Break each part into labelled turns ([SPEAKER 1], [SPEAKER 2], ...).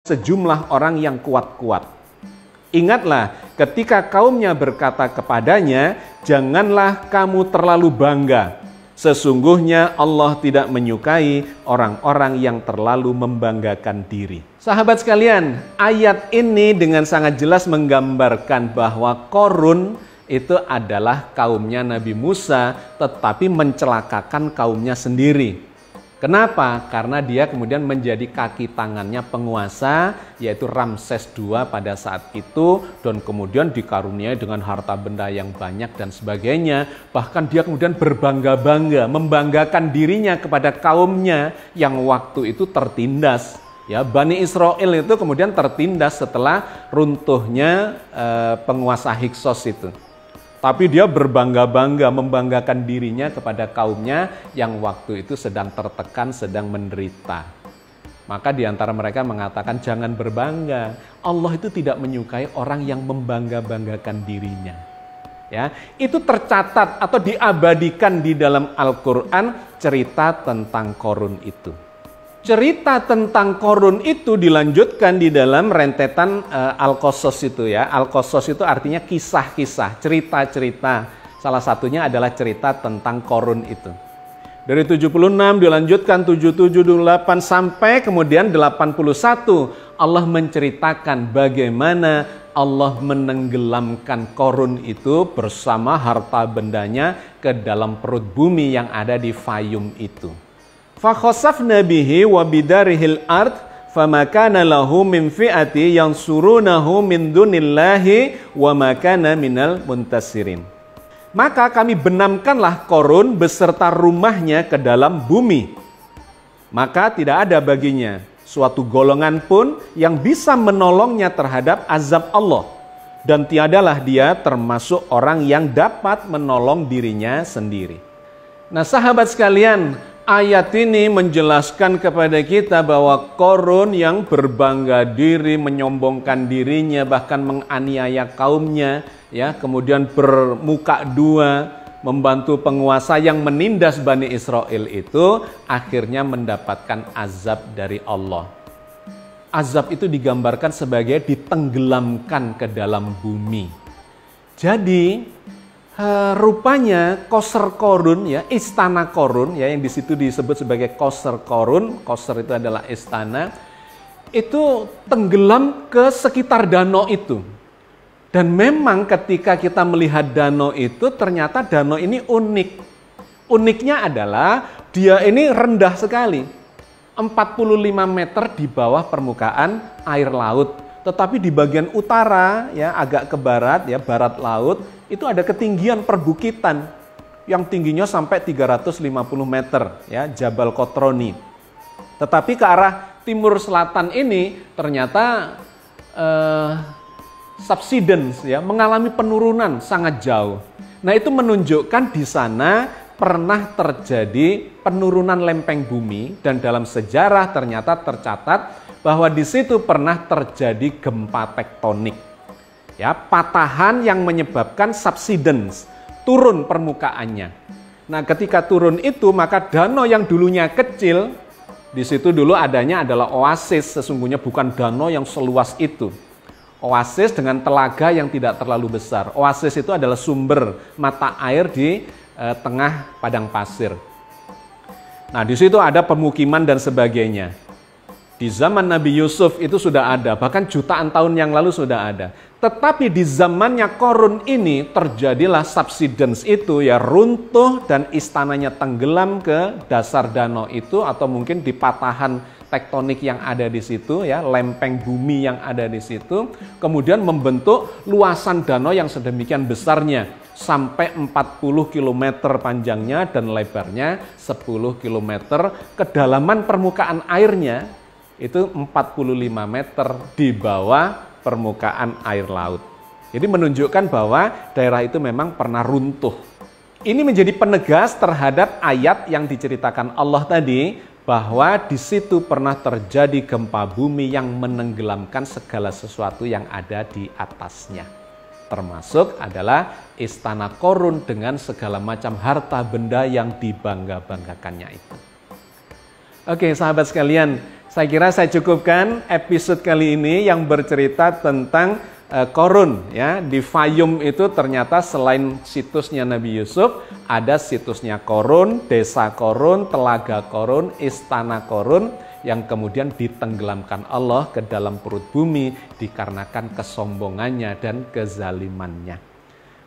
[SPEAKER 1] sejumlah orang yang kuat-kuat. Ingatlah ketika kaumnya berkata kepadanya, janganlah kamu terlalu bangga. Sesungguhnya Allah tidak menyukai orang-orang yang terlalu membanggakan diri. Sahabat sekalian, ayat ini dengan sangat jelas menggambarkan bahwa Qorun itu adalah kaumnya Nabi Musa, tetapi mencelakakan kaumnya sendiri. Kenapa? Karena dia kemudian menjadi kaki tangannya penguasa, yaitu Ramses II pada saat itu, dan kemudian dikaruniai dengan harta benda yang banyak dan sebagainya. Bahkan dia kemudian berbangga-bangga, membanggakan dirinya kepada kaumnya yang waktu itu tertindas. Ya, Bani Israel itu kemudian tertindas setelah runtuhnya penguasa Hyksos itu. Tapi dia berbangga-bangga, membanggakan dirinya kepada kaumnya yang waktu itu sedang tertekan, sedang menderita. Maka di antara mereka mengatakan, jangan berbangga. Allah itu tidak menyukai orang yang membangga-banggakan dirinya. Ya, itu tercatat atau diabadikan di dalam Al-Quran cerita tentang Qorun itu. Cerita tentang Qorun itu dilanjutkan di dalam rentetan Al-Qasas itu ya. Al-Qasas itu artinya kisah-kisah, cerita-cerita. Salah satunya adalah cerita tentang Qorun itu. Dari 76 dilanjutkan 77, 78 sampai kemudian 81. Allah menceritakan bagaimana Allah menenggelamkan Qorun itu bersama harta bendanya ke dalam perut bumi yang ada di Fayum itu. Fakhasafna bihi wa bidarihil ard fama kana lahu min fi'ati yansurunahu min dunillahi wa ma kana minal muntasirin. Maka kami benamkanlah Qorun beserta rumahnya ke dalam bumi. Maka tidak ada baginya suatu golongan pun yang bisa menolongnya terhadap azab Allah. Dan tiadalah dia termasuk orang yang dapat menolong dirinya sendiri. Nah sahabat sekalian, ayat ini menjelaskan kepada kita bahwa Qorun yang berbangga diri, menyombongkan dirinya, bahkan menganiaya kaumnya, ya, kemudian bermuka dua, membantu penguasa yang menindas Bani Israel itu, akhirnya mendapatkan azab dari Allah. Azab itu digambarkan sebagai ditenggelamkan ke dalam bumi. Jadi rupanya Qasr Qorun ya, istana Qorun ya, yang di situ disebut sebagai Qasr Qorun. Qasr itu adalah istana. Itu tenggelam ke sekitar danau itu. Dan memang ketika kita melihat danau itu, ternyata danau ini unik. Uniknya adalah dia ini rendah sekali. 45 meter di bawah permukaan air laut. Tetapi di bagian utara, ya agak ke barat, ya barat laut, itu ada ketinggian perbukitan yang tingginya sampai 350 meter, ya Jabal Qatroni. Tetapi ke arah timur selatan ini ternyata subsidence, ya mengalami penurunan sangat jauh. Nah itu menunjukkan di sana pernah terjadi penurunan lempeng bumi dan dalam sejarah ternyata tercatat bahwa di situ pernah terjadi gempa tektonik. Ya, patahan yang menyebabkan subsidence, turun permukaannya. Nah, ketika turun itu maka danau yang dulunya kecil, di situ dulu adanya adalah oasis, sesungguhnya bukan danau yang seluas itu. Oasis dengan telaga yang tidak terlalu besar. Oasis itu adalah sumber mata air di tengah padang pasir. Nah, di situ ada pemukiman dan sebagainya. Di zaman Nabi Yusuf itu sudah ada, bahkan jutaan tahun yang lalu sudah ada. Tetapi di zamannya Qorun ini terjadilah subsidence itu, ya runtuh dan istananya tenggelam ke dasar danau itu, atau mungkin di patahan tektonik yang ada di situ, ya lempeng bumi yang ada di situ, kemudian membentuk luasan danau yang sedemikian besarnya, sampai 40 km panjangnya dan lebarnya 10 km, kedalaman permukaan airnya itu 45 meter di bawah permukaan air laut. Jadi menunjukkan bahwa daerah itu memang pernah runtuh. Ini menjadi penegas terhadap ayat yang diceritakan Allah tadi, bahwa di situ pernah terjadi gempa bumi yang menenggelamkan segala sesuatu yang ada di atasnya. Termasuk adalah istana Qorun dengan segala macam harta benda yang dibangga-banggakannya itu. Oke sahabat sekalian, Saya kira saya cukupkan episode kali ini yang bercerita tentang Qorun ya. Di Fayum itu ternyata selain situsnya Nabi Yusuf, ada situsnya Qorun, desa Qorun, telaga Qorun, istana Qorun yang kemudian ditenggelamkan Allah ke dalam perut bumi dikarenakan kesombongannya dan kezalimannya.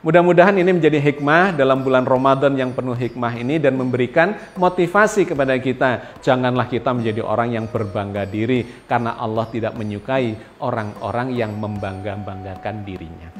[SPEAKER 1] Mudah-mudahan ini menjadi hikmah dalam bulan Ramadan yang penuh hikmah ini dan memberikan motivasi kepada kita. Janganlah kita menjadi orang yang berbangga diri karena Allah tidak menyukai orang-orang yang membangga-banggakan dirinya.